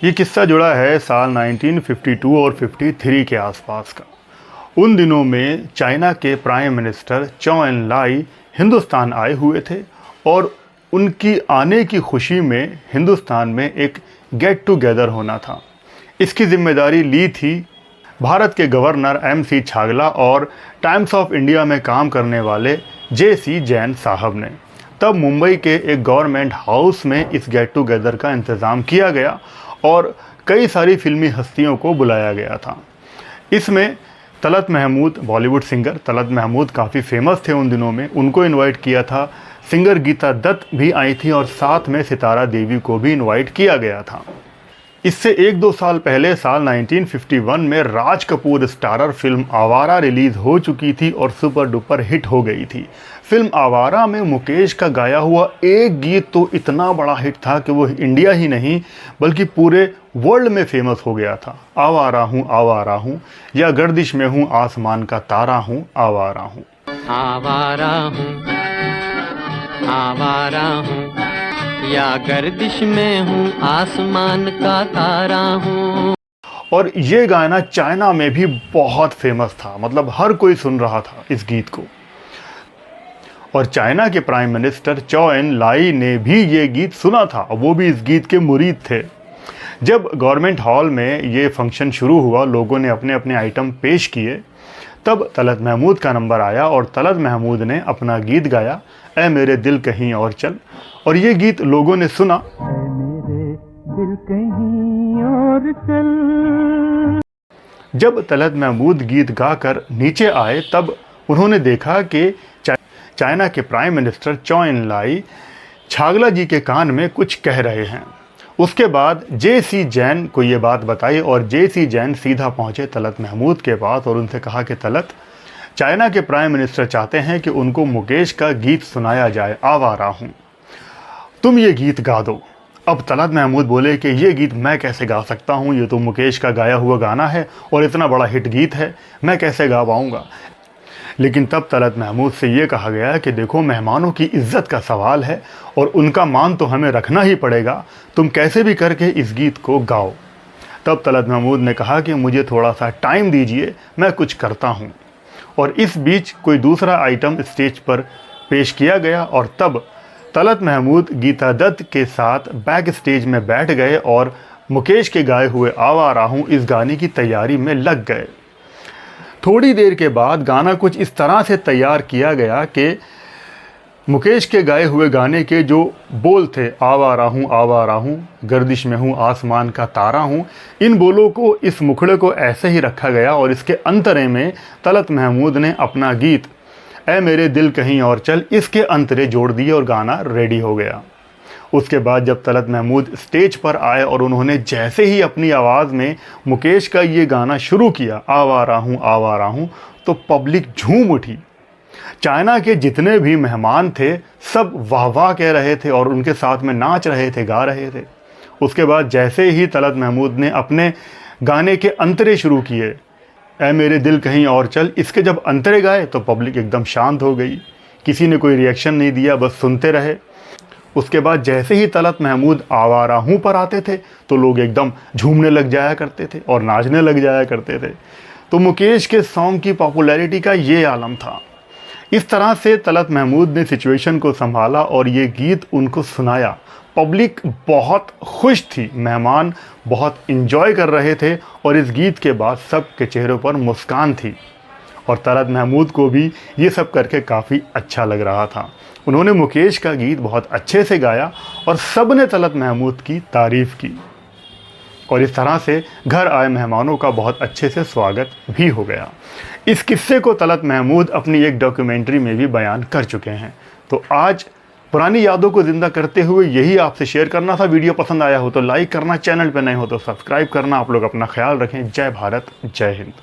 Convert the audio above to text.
ये किस्सा जुड़ा है साल 1952 और 53 के आसपास का। उन दिनों में चाइना के प्राइम मिनिस्टर चौ एन लाई हिंदुस्तान आए हुए थे और उनकी आने की खुशी में हिंदुस्तान में एक गेट टुगेदर होना था। इसकी जिम्मेदारी ली थी भारत के गवर्नर MC छागला और टाइम्स ऑफ इंडिया में काम करने वाले JC जैन साहब ने। तब मुंबई के एक गवर्नमेंट हाउस में इस गेट टुगेदर का इंतज़ाम किया गया और कई सारी फिल्मी हस्तियों को बुलाया गया था। इसमें तलत महमूद, बॉलीवुड सिंगर तलत महमूद काफ़ी फेमस थे उन दिनों में, उनको इनवाइट किया था। सिंगर गीता दत्त भी आई थी और साथ में सितारा देवी को भी इनवाइट किया गया था। इससे 1-2 साल पहले साल 1951 में राज कपूर स्टारर फिल्म आवारा रिलीज़ हो चुकी थी और सुपर डुपर हिट हो गई थी। फिल्म आवारा में मुकेश का गाया हुआ एक गीत तो इतना बड़ा हिट था कि वो इंडिया ही नहीं बल्कि पूरे वर्ल्ड में फेमस हो गया था। आवारा हूँ या गर्दिश में हूँ, आसमान का तारा हूँ, आवारा हूँ। आवारा हूँ या गर्दिश में हूँ, आसमान का तारा हूँ। और ये गाना चाइना में भी बहुत फेमस था, मतलब हर कोई सुन रहा था इस गीत को। और चाइना के प्राइम मिनिस्टर चौ एन लाई ने भी ये गीत सुना था, वो भी इस गीत के मुरीद थे। जब गवर्नमेंट हॉल में ये फंक्शन शुरू हुआ, लोगों ने अपने अपने आइटम पेश किए, तब तलत महमूद का नंबर आया और तलत महमूद ने अपना गीत गाया, ऐ मेरे दिल कहीं और चल। और ये गीत लोगों ने सुना। मेरे दिल कहीं और चल। जब तलत महमूद गीत गाकर नीचे आए तब उन्होंने देखा कि चाइना के प्राइम मिनिस्टर चौ एन लाई छागला जी के कान में कुछ कह रहे हैं। उसके बाद JC जैन को ये बात बताई और JC जैन सीधा पहुंचे तलत महमूद के पास और उनसे कहा कि तलत, चाइना के प्राइम मिनिस्टर चाहते हैं कि उनको मुकेश का गीत सुनाया जाए, आवारा हूँ, तुम ये गीत गा दो। अब तलत महमूद बोले कि ये गीत मैं कैसे गा सकता हूँ, ये तो मुकेश का गाया हुआ गाना है और इतना बड़ा हिट गीत है, मैं कैसे गा पाऊँगा। लेकिन तब तलत महमूद से ये कहा गया कि देखो, मेहमानों की इज्जत का सवाल है और उनका मान तो हमें रखना ही पड़ेगा, तुम कैसे भी करके इस गीत को गाओ। तब तलत महमूद ने कहा कि मुझे थोड़ा सा टाइम दीजिए, मैं कुछ करता हूँ। और इस बीच कोई दूसरा आइटम स्टेज पर पेश किया गया और तब तलत महमूद गीता दत्त के साथ बैक स्टेज में बैठ गए और मुकेश के गाए हुए आवारा हूँ इस गाने की तैयारी में लग गए। थोड़ी देर के बाद गाना कुछ इस तरह से तैयार किया गया कि मुकेश के गाए हुए गाने के जो बोल थे, आवारा हूँ, गर्दिश में हूँ, आसमान का तारा हूँ, इन बोलों को, इस मुखड़े को ऐसे ही रखा गया और इसके अंतरे में तलत महमूद ने अपना गीत ऐ मेरे दिल कहीं और चल, इसके अंतरे जोड़ दिए और गाना रेडी हो गया। उसके बाद जब तलत महमूद स्टेज पर आए और उन्होंने जैसे ही अपनी आवाज़ में मुकेश का ये गाना शुरू किया, आवारा हूँ, तो पब्लिक झूम उठी। चाइना के जितने भी मेहमान थे सब वाह वाह कह रहे थे और उनके साथ में नाच रहे थे, गा रहे थे। उसके बाद जैसे ही तलत महमूद ने अपने गाने के अंतरे शुरू किए, ऐ मेरे दिल कहीं और चल, इसके जब अंतरे गाए तो पब्लिक एकदम शांत हो गई, किसी ने कोई रिएक्शन नहीं दिया, बस सुनते रहे। उसके बाद जैसे ही तलत महमूद आवारा हूँ पर आते थे तो लोग एकदम झूमने लग जाया करते थे और नाचने लग जाया करते थे। तो मुकेश के सॉन्ग की पॉपुलैरिटी का ये आलम था। इस तरह से तलत महमूद ने सिचुएशन को संभाला और ये गीत उनको सुनाया। पब्लिक बहुत खुश थी, मेहमान बहुत इंजॉय कर रहे थे और इस गीत के बाद सब के चेहरों पर मुस्कान थी और तलत महमूद को भी ये सब करके काफ़ी अच्छा लग रहा था। उन्होंने मुकेश का गीत बहुत अच्छे से गाया और सब ने तलत महमूद की तारीफ़ की और इस तरह से घर आए मेहमानों का बहुत अच्छे से स्वागत भी हो गया। इस किस्से को तलत महमूद अपनी एक डॉक्यूमेंट्री में भी बयान कर चुके हैं। तो आज पुरानी यादों को ज़िंदा करते हुए यही आपसे शेयर करना था। वीडियो पसंद आया हो तो लाइक करना, चैनल पर नए हो तो सब्सक्राइब करना। आप लोग अपना ख्याल रखें। जय भारत, जय हिंद।